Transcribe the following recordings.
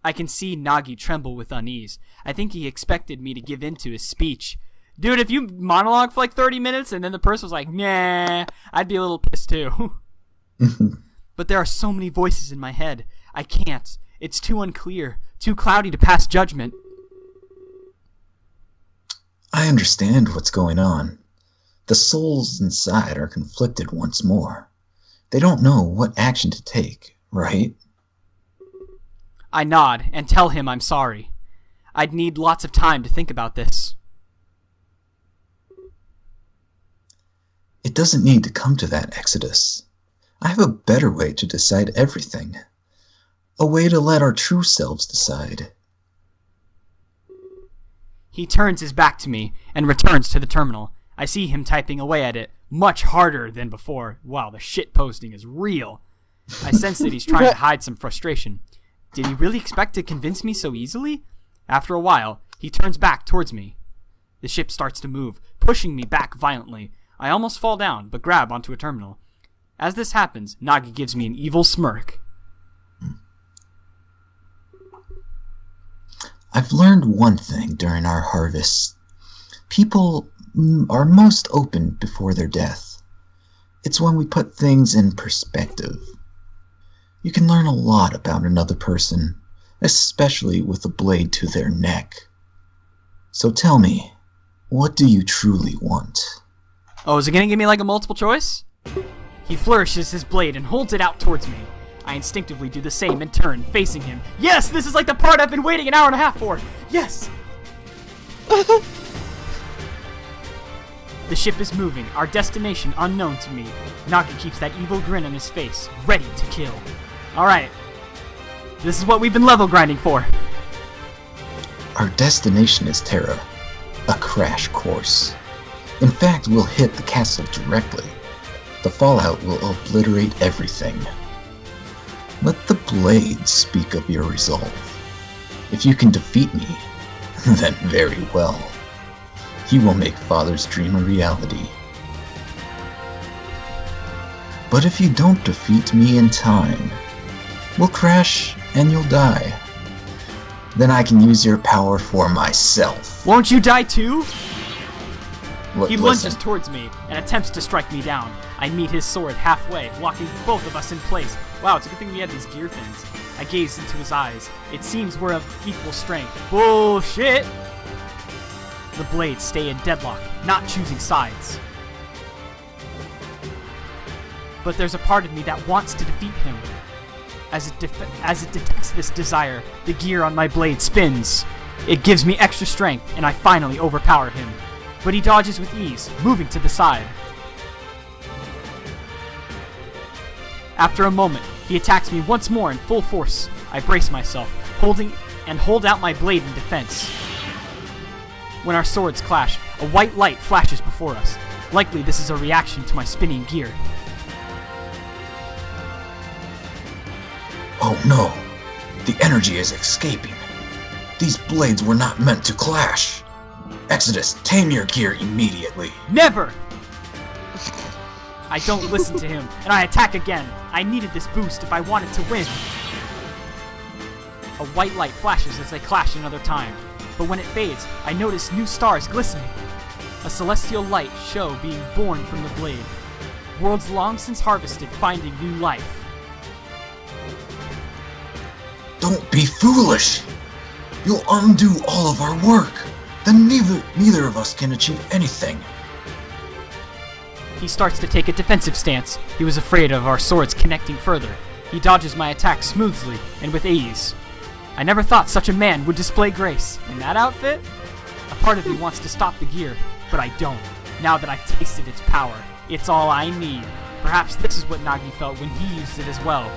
I can see Nagi tremble with unease. I think he expected me to give in to his speech. Dude, if you monologue for like 30 minutes and then the person was like, nah, I'd be a little pissed too. But there are so many voices in my head. I can't. It's too unclear, too cloudy to pass judgment. I understand what's going on. The souls inside are conflicted once more. They don't know what action to take, right? I nod and tell him I'm sorry. I'd need lots of time to think about this. It doesn't need to come to that, Exodus. I have a better way to decide everything. A way to let our true selves decide. He turns his back to me and returns to the terminal. I see him typing away at it, much harder than before. Wow, the shit posting is real. I sense that he's trying to hide some frustration. Did he really expect to convince me so easily? After a while, he turns back towards me. The ship starts to move, pushing me back violently. I almost fall down, but grab onto a terminal. As this happens, Nagi gives me an evil smirk. I've learned one thing during our harvests. People are most open before their death. It's when we put things in perspective. You can learn a lot about another person, especially with a blade to their neck. So tell me, what do you truly want? Oh, is it gonna give me like a multiple choice? He flourishes his blade and holds it out towards me. I instinctively do the same and turn, facing him. Yes, this is like the part I've been waiting an hour and a half for. Yes! The ship is moving, our destination unknown to me. Nagi keeps that evil grin on his face, ready to kill. Alright. This is what we've been level grinding for. Our destination is Terra. A crash course. In fact, we'll hit the castle directly. The fallout will obliterate everything. Let the blade speak of your resolve. If you can defeat me, then very well. You will make Father's dream a reality. But if you don't defeat me in time, we'll crash and you'll die. Then I can use your power for myself. Won't you die too? He Listen. lunges towards me and attempts to strike me down. I meet his sword halfway, locking both of us in place. Wow, it's a good thing we had these gear things. I gaze into his eyes. It seems we're of equal strength. Bullshit! The blades stay in deadlock, not choosing sides. But there's a part of me that wants to defeat him. As it detects this desire, the gear on my blade spins. It gives me extra strength, and I finally overpower him. But he dodges with ease, moving to the side. After a moment, he attacks me once more in full force. I brace myself, hold out my blade in defense. When our swords clash, a white light flashes before us. Likely this is a reaction to my spinning gear. Oh no! The energy is escaping. These blades were not meant to clash. Exodus, tame your gear immediately. Never! I don't listen to him, and I attack again. I needed this boost if I wanted to win. A white light flashes as they clash another time, but when it fades, I notice new stars glistening. A celestial light show being born from the blade. Worlds long since harvested finding new life. Don't be foolish! You'll undo all of our work. Then neither of us can achieve anything. He starts to take a defensive stance. He was afraid of our swords connecting further. He dodges my attack smoothly and with ease. I never thought such a man would display grace. In that outfit? A part of me wants to stop the gear, but I don't. Now that I've tasted its power, it's all I need. Perhaps this is what Nagi felt when he used it as well.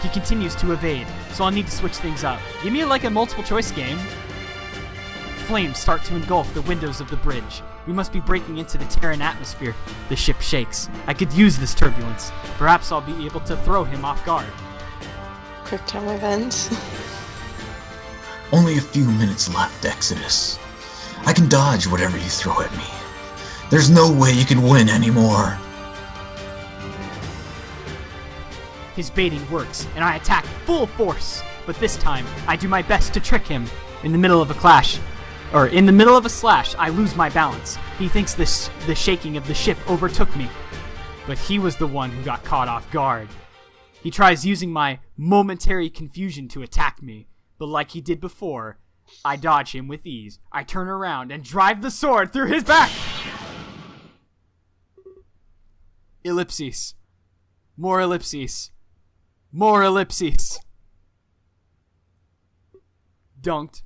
He continues to evade, so I'll need to switch things up. Give me like a multiple choice game. Flames start to engulf the windows of the bridge. We must be breaking into the Terran atmosphere. The ship shakes. I could use this turbulence. Perhaps I'll be able to throw him off guard. Quick time events. Only a few minutes left, Exodus. I can dodge whatever you throw at me. There's no way you can win anymore. His baiting works, and I attack full force. But this time, I do my best to trick him. In the middle of a slash, I lose my balance. He thinks the shaking of the ship overtook me. But he was the one who got caught off guard. He tries using my momentary confusion to attack me, but like he did before, I dodge him with ease. I turn around and drive the sword through his back! Ellipses. More ellipses. More ellipses. Dunked.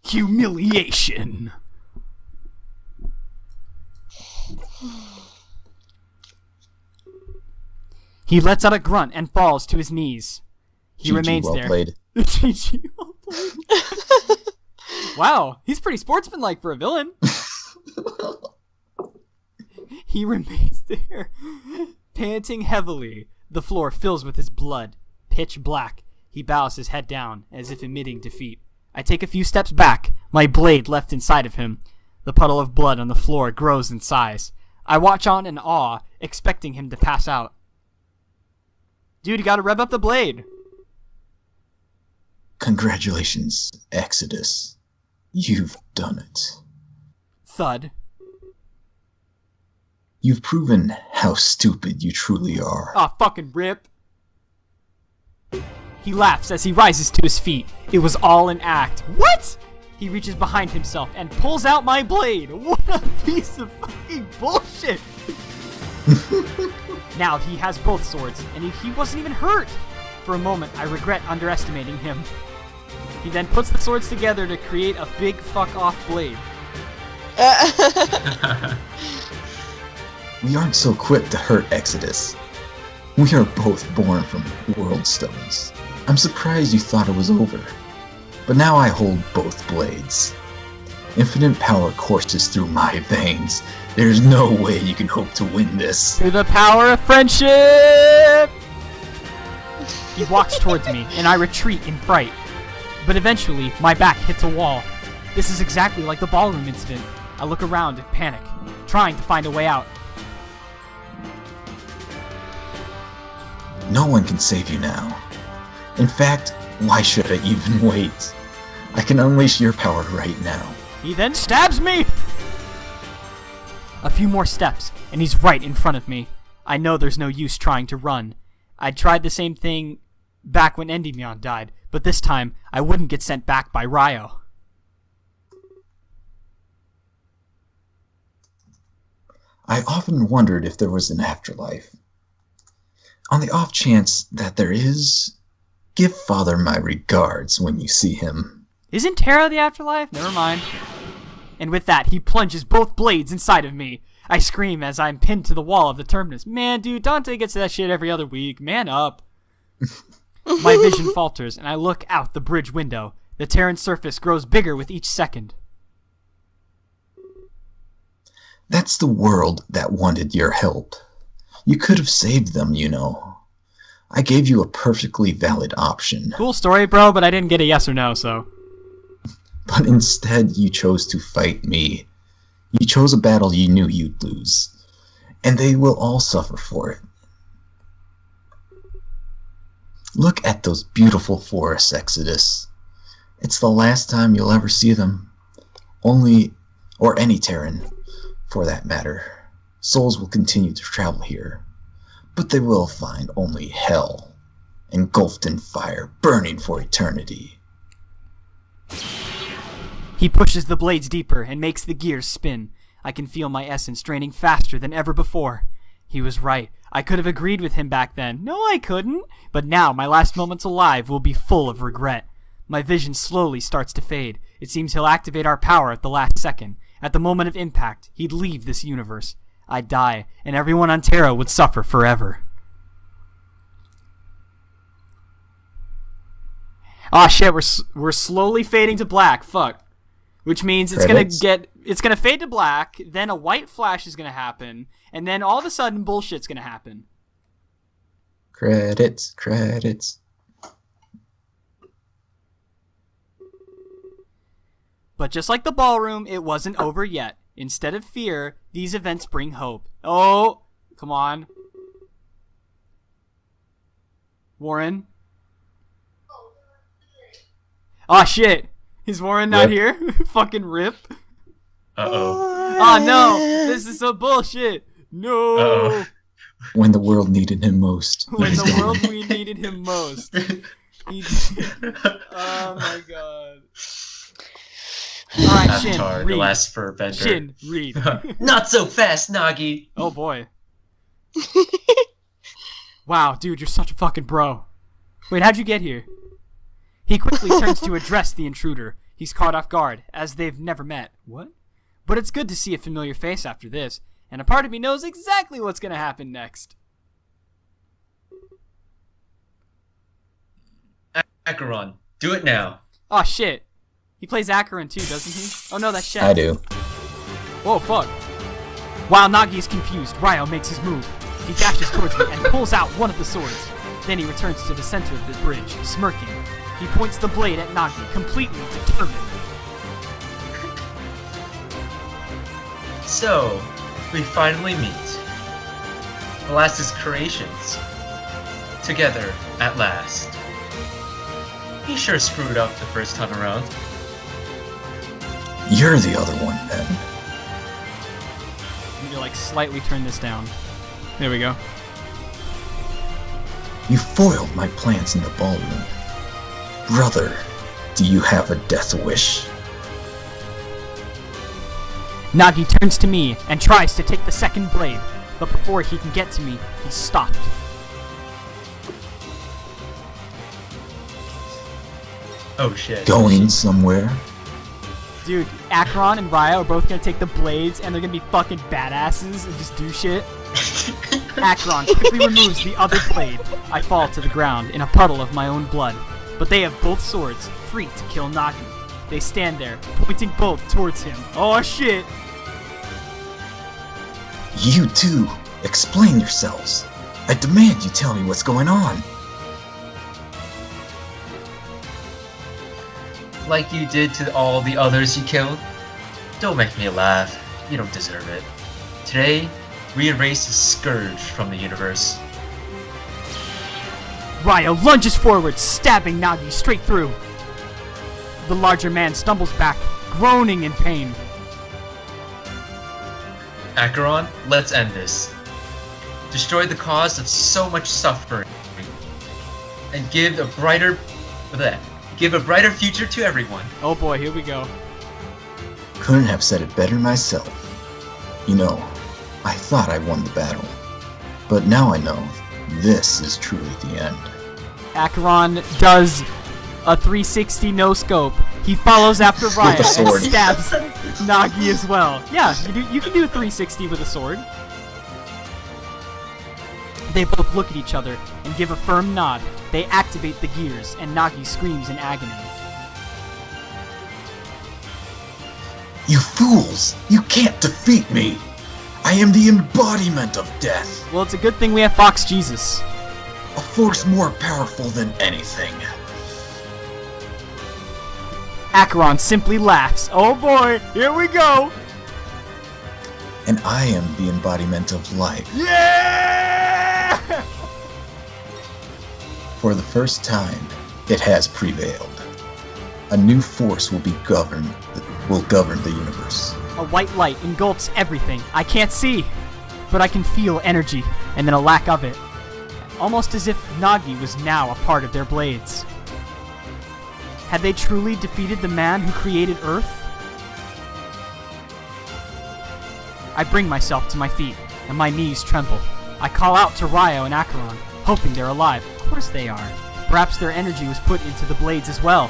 Humiliation. He lets out a grunt and falls to his knees. He remains well there. Played. GG, well played. Wow, he's pretty sportsmanlike for a villain. He remains there, panting heavily. The floor fills with his blood, pitch black. He bows his head down, as if admitting defeat. I take a few steps back, my blade left inside of him. The puddle of blood on the floor grows in size. I watch on in awe, expecting him to pass out. Dude, you gotta rev up the blade. Congratulations, Exodus. You've done it. Thud. You've proven how stupid you truly are. Aw, fucking rip. He laughs as he rises to his feet. It was all an act. What? He reaches behind himself and pulls out my blade. What a piece of fucking bullshit. Now he has both swords, and he wasn't even hurt. For a moment, I regret underestimating him. He then puts the swords together to create a big fuck-off blade. We aren't so quick to hurt Exodus. We are both born from world stones. I'm surprised you thought it was over. But now I hold both blades. Infinite power courses through my veins. There's no way you can hope to win this. Through the power of friendship! He walks towards me, and I retreat in fright. But eventually, my back hits a wall. This is exactly like the ballroom incident. I look around in panic, trying to find a way out. No one can save you now. In fact, why should I even wait? I can unleash your power right now. He then stabs me! A few more steps, and he's right in front of me. I know there's no use trying to run. I tried the same thing back when Endymion died, but this time I wouldn't get sent back by Ryo. I often wondered if there was an afterlife. On the off chance that there is, give Father my regards when you see him. Isn't Terra the afterlife? Never mind. And with that, he plunges both blades inside of me. I scream as I'm pinned to the wall of the terminus. Man, dude, Dante gets that shit every other week. Man up. My vision falters, and I look out the bridge window. The Terran surface grows bigger with each second. That's the world that wanted your help. You could have saved them, you know. I gave you a perfectly valid option. Cool story, bro, but I didn't get a yes or no, so... But instead, you chose to fight me. You chose a battle you knew you'd lose. And they will all suffer for it. Look at those beautiful forests, Exodus. It's the last time you'll ever see them. Only, or any Terran, for that matter. Souls will continue to travel here. But they will find only hell, engulfed in fire, burning for eternity. He pushes the blades deeper and makes the gears spin. I can feel my essence draining faster than ever before. He was right. I could have agreed with him back then. No, I couldn't. But now my last moments alive will be full of regret. My vision slowly starts to fade. It seems he'll activate our power at the last second. At the moment of impact, he'd leave this universe. I'd die, and everyone on Terra would suffer forever. Aw, shit, we're slowly fading to black. Fuck. Which means it's gonna fade to black, then a white flash is gonna happen, and then all of a sudden bullshit's gonna happen. Credits, credits. But just like the ballroom, it wasn't over yet. Instead of fear, these events bring hope. Oh, come on. Warren? Oh shit! Is Warren not here? Fucking rip. Uh-oh. Oh no! This is some bullshit! No! Uh-oh. When the world needed him most. When he's the gone. world we needed him most. Oh my god. Alright, Shin, Avatar, the read. last fur bender. Shin, read. Not so fast, Nagi! Oh boy. Wow, dude, you're such a fucking bro. Wait, how'd you get here? He quickly turns to address the intruder. He's caught off guard, as they've never met. What? But it's good to see a familiar face after this, and a part of me knows exactly what's gonna happen next. Acheron, do it now. Oh shit. He plays Acheron too, doesn't he? Oh no, that's Shen. I do. Whoa, fuck. While Nagi is confused, Ryo makes his move. He dashes towards me and pulls out one of the swords. Then he returns to the center of the bridge, smirking. He points the blade at Nagi, completely determined. So, we finally meet. Molasses Creations. Together, at last. He sure screwed up the first time around. You're the other one, then. I need to like slightly turn this down. There we go. You foiled my plans in the ballroom. Brother, do you have a death wish? Nagi turns to me and tries to take the second blade, but before he can get to me, he's stopped. Oh shit. Going somewhere? Dude, Acheron and Ryo are both gonna take the blades and they're gonna be fucking badasses and just do shit. Acheron quickly removes the other blade. I fall to the ground in a puddle of my own blood, but they have both swords, free to kill Nagi. They stand there, pointing both towards him. Oh shit! You two, explain yourselves. I demand you tell me what's going on. Like you did to all the others you killed? Don't make me laugh. You don't deserve it. Today, we erase the scourge from the universe. Ryo lunges forward, stabbing Nagi straight through. The larger man stumbles back, groaning in pain. Acheron, let's end this. Destroy the cause of so much suffering. And give a brighter future to everyone. Oh boy, here we go. Couldn't have said it better myself. You know, I thought I won the battle. But now I know, this is truly the end. Acheron does a 360 no-scope. He follows after Ryo With a and sword. stabs Nagi as well. Yeah, you can do a 360 with a sword. They both look at each other and give a firm nod. They activate the gears, and Nagi screams in agony. You fools! You can't defeat me! I am the embodiment of death! Well, it's a good thing we have Fox Jesus. A force more powerful than anything. Acheron simply laughs. Oh boy, here we go! And I am the embodiment of life. Yeah! For the first time, it has prevailed. A new force will govern the universe. A white light engulfs everything. I can't see, but I can feel energy, and then a lack of it. Almost as if Nagi was now a part of their blades. Had they truly defeated the man who created Earth? I bring myself to my feet, and my knees tremble. I call out to Ryo and Acheron, hoping they're alive. Of course they are. Perhaps their energy was put into the blades as well.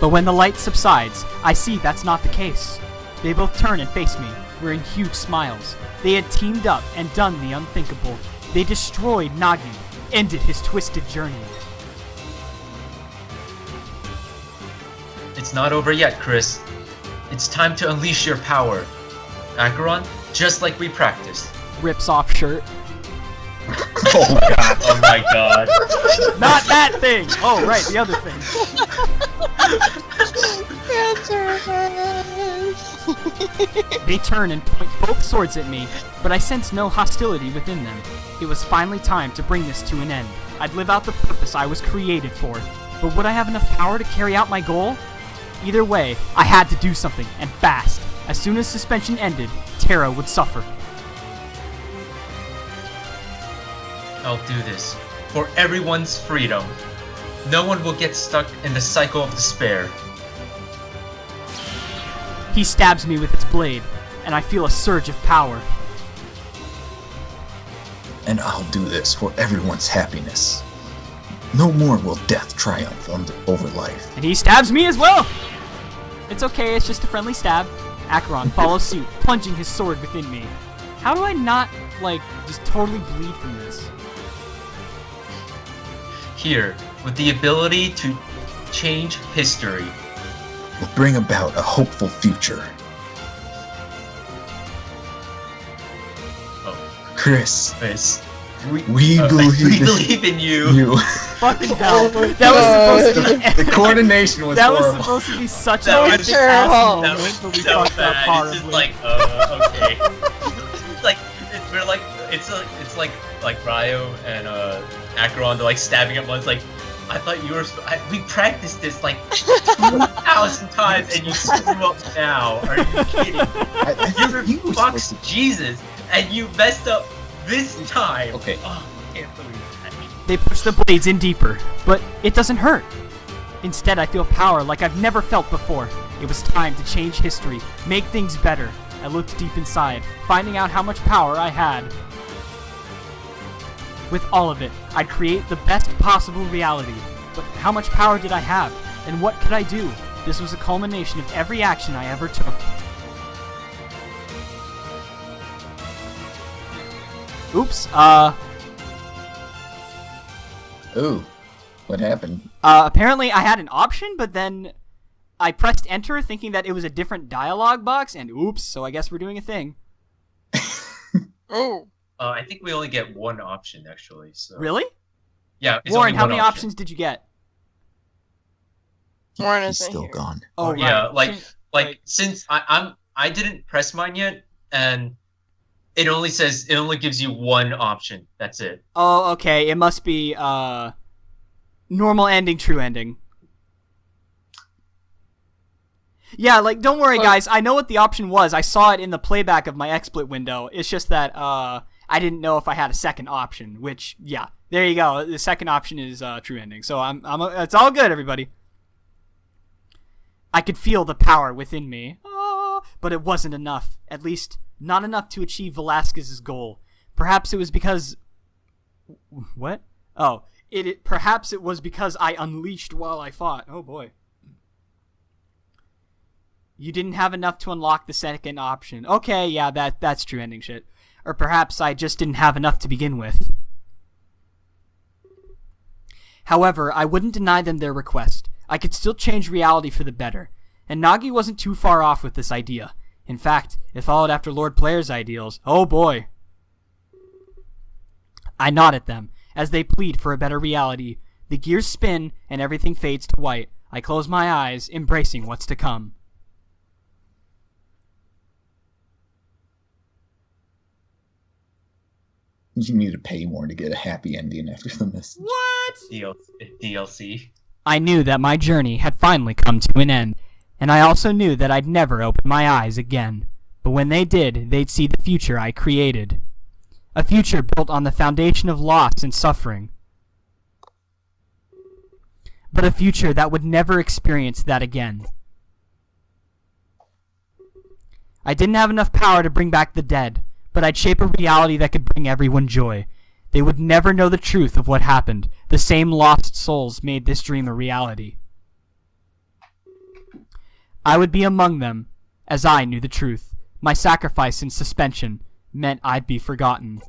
But when the light subsides, I see that's not the case. They both turn and face me, wearing huge smiles. They had teamed up and done the unthinkable. They destroyed Nagi, ended his twisted journey. It's not over yet, Chris. It's time to unleash your power. Acheron, just like we practiced. Rips off shirt. Oh god. Oh my god. Not that thing! Oh, right, the other thing. They turn and point both swords at me, but I sense no hostility within them. It was finally time to bring this to an end. I'd live out the purpose I was created for, but would I have enough power to carry out my goal? Either way, I had to do something, and fast. As soon as suspension ended, Terra would suffer. I'll do this for everyone's freedom. No one will get stuck in the cycle of despair. He stabs me with its blade, and I feel a surge of power. And I'll do this for everyone's happiness. No more will death triumph over life. And he stabs me as well! It's okay, it's just a friendly stab. Acheron follows suit, plunging his sword within me. How do I not, just totally bleed from this? Here, with the ability to change history. Will bring about a hopeful future. Oh, Chris, we believe in you. you. Fucking hell. That was supposed to be... The coordination was That was horrible. supposed to be such That an was epic terrible. ass That moment, was but we so fucked up bad. horribly. It's just like, okay. It's like Ryo and Acheron, they're like stabbing at once. Like, I thought you were. We practiced this like 2,000 times, and you screw up now. Are you kidding? I think you were supposed Fuck Jesus, and you messed up this time. Okay. Oh, I can't believe that. They push the blades in deeper, but it doesn't hurt. Instead, I feel power like I've never felt before. It was time to change history, make things better. I looked deep inside, finding out how much power I had. With all of it, I'd create the best possible reality. But how much power did I have? And what could I do? This was a culmination of every action I ever took. Oops, Ooh, what happened? apparently I had an option, but then I pressed enter thinking that it was a different dialogue box, and oops, so I guess we're doing a thing. Oh. I think we only get one option actually. So. Really? Yeah. It's Warren, only how one many option. options did you get? Warren He's isn't still here. gone. Oh, right. Yeah, like Right. since I didn't press mine yet, and it only gives you one option. That's it. Oh, okay, it must be, normal ending, true ending. Yeah, don't worry, guys. I know what the option was. I saw it in the playback of my XSplit window. It's just that, I didn't know if I had a second option, which, yeah. There you go. The second option is, true ending. So it's all good, everybody. I could feel the power within me. But it wasn't enough. At least, not enough to achieve Velasquez's goal. Perhaps it was because... What? Oh. Perhaps it was because I unleashed while I fought. Oh, boy. You didn't have enough to unlock the second option. Okay, yeah, that's true ending shit. Or perhaps I just didn't have enough to begin with. However, I wouldn't deny them their request. I could still change reality for the better. And Nagi wasn't too far off with this idea. In fact, it followed after Lord Player's ideals. Oh boy. I nod at them, as they plead for a better reality. The gears spin, and everything fades to white. I close my eyes, embracing what's to come. You need to pay more to get a happy ending after the message. What? DLC. I knew that my journey had finally come to an end, and I also knew that I'd never open my eyes again. But when they did, they'd see the future I created. A future built on the foundation of loss and suffering. But a future that would never experience that again. I didn't have enough power to bring back the dead, but I'd shape a reality that could bring everyone joy. They would never know the truth of what happened. The same lost souls made this dream a reality. I would be among them, as I knew the truth. My sacrifice in suspension meant I'd be forgotten.